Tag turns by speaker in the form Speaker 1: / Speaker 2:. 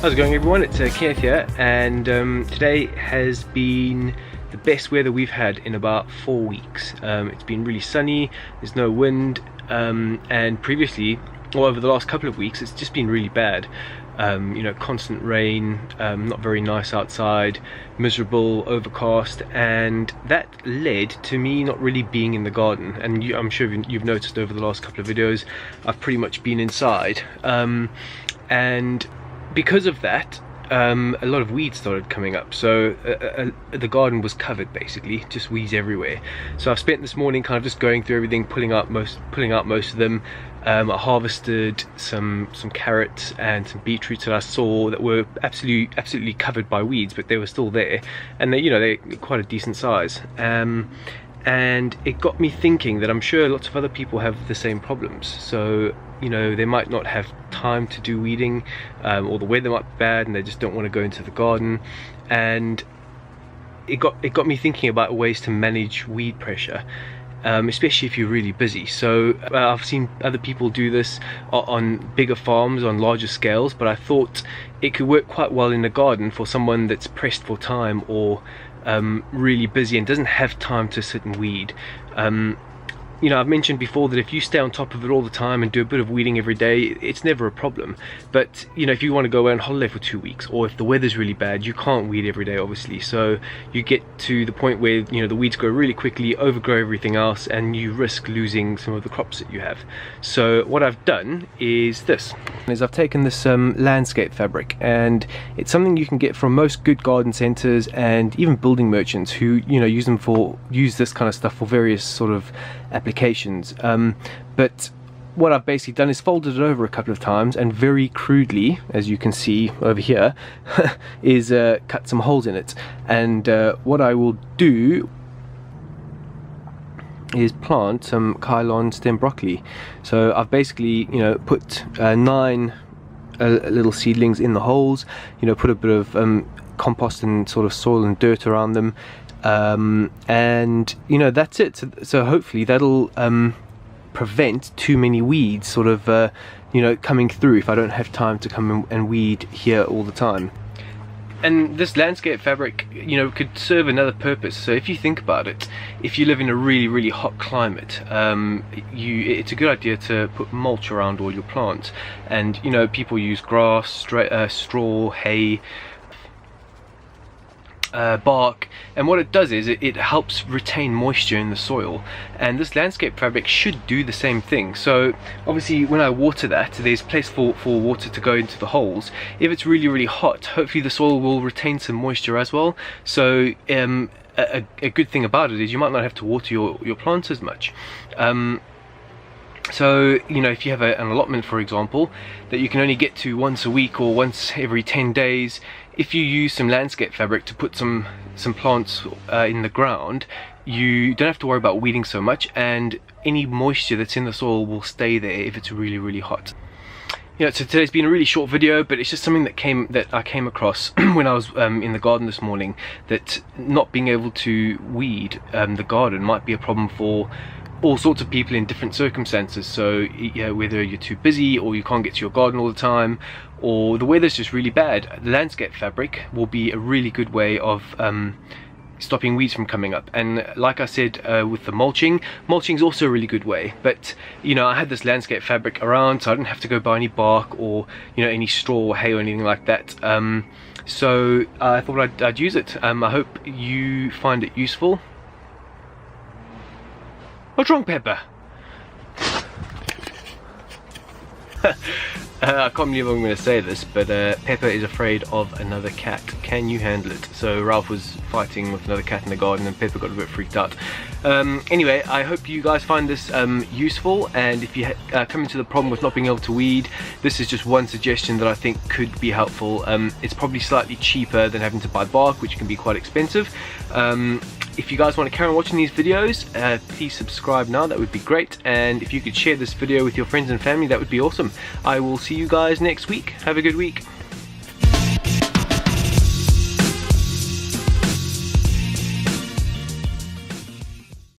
Speaker 1: How's it going, everyone? It's Kenneth here, and today has been the best weather we've had in about 4 weeks. It's been really sunny, there's no wind, and previously, or over the last couple of weeks, it's just been really bad. You know, constant rain, not very nice outside, miserable, overcast, and that led to me not really being in the garden. And I'm sure you've noticed over the last couple of videos, I've pretty much been inside, and because of that, a lot of weeds started coming up. So the garden was covered, basically, just weeds everywhere. So I've spent this morning kind of just going through everything, pulling out most of them. I harvested some carrots and some beetroots that I saw that were absolutely covered by weeds, but they were still there, and they, you know, they're quite a decent size. And it got me thinking that I'm sure lots of other people have the same problems. So, you know, they might not have time to do weeding, or the weather might be bad and they just don't want to go into the garden. And it got me thinking about ways to manage weed pressure, especially if you're really busy. So I've seen other people do this on bigger farms, on larger scales, but I thought it could work quite well in the garden for someone that's pressed for time, or really busy and doesn't have time to sit and weed. You know, I've mentioned before that if you stay on top of it all the time and do a bit of weeding every day, it's never a problem. But, you know, if you want to go away on holiday for 2 weeks, or if the weather's really bad, you can't weed every day, obviously. So you get to the point where, you know, the weeds grow really quickly, overgrow everything else, and you risk losing some of the crops that you have. So what I've done is this. I've taken this landscape fabric, and it's something you can get from most good garden centers and even building merchants who, you know, use this kind of stuff for various sort of applications. But what I've basically done is folded it over a couple of times, and very crudely, as you can see over here, is cut some holes in it. And what I will do is plant some Kylon stem broccoli. So I've basically, you know, put 9 little seedlings in the holes, you know, put a bit of compost and sort of soil and dirt around them, and you know, that's it. So hopefully that'll prevent too many weeds sort of you know, coming through if I don't have time to come and weed here all the time. And this landscape fabric, you know, could serve another purpose. So if you think about it, if you live in a really hot climate, it's a good idea to put mulch around all your plants. And, you know, people use grass, straw, hay, bark, and what it does is it helps retain moisture in the soil, and this landscape fabric should do the same thing. So obviously when I water that, there's place for water to go into the holes. If it's really hot, hopefully the soil will retain some moisture as well. So a good thing about it is you might not have to water your plants as much. So, you know, if you have an allotment, for example, that you can only get to once a week or once every 10 days, if you use some landscape fabric to put some plants in the ground, you don't have to worry about weeding so much, and any moisture that's in the soil will stay there if it's really hot. You know, so today's been a really short video, but it's just something that I came across when I was in the garden this morning, that not being able to weed the garden might be a problem for all sorts of people in different circumstances. So, you know, whether you're too busy, or you can't get to your garden all the time, or the weather's just really bad, the landscape fabric will be a really good way of stopping weeds from coming up. And like I said, with the mulching's also a really good way. But, you know, I had this landscape fabric around, so I didn't have to go buy any bark or, you know, any straw or hay or anything like that. So I thought I'd use it. I hope you find it useful. What's wrong, Pepper? I can't believe I'm going to say this, but Pepper is afraid of another cat. Can you handle it? So Ralph was fighting with another cat in the garden, and Pepper got a bit freaked out. Anyway, I hope you guys find this useful, and if you come into the problem with not being able to weed, this is just one suggestion that I think could be helpful. It's probably slightly cheaper than having to buy bark, which can be quite expensive. If you guys want to carry on watching these videos, please subscribe now, that would be great. And if you could share this video with your friends and family, that would be awesome. I will see you guys next week. Have a good week.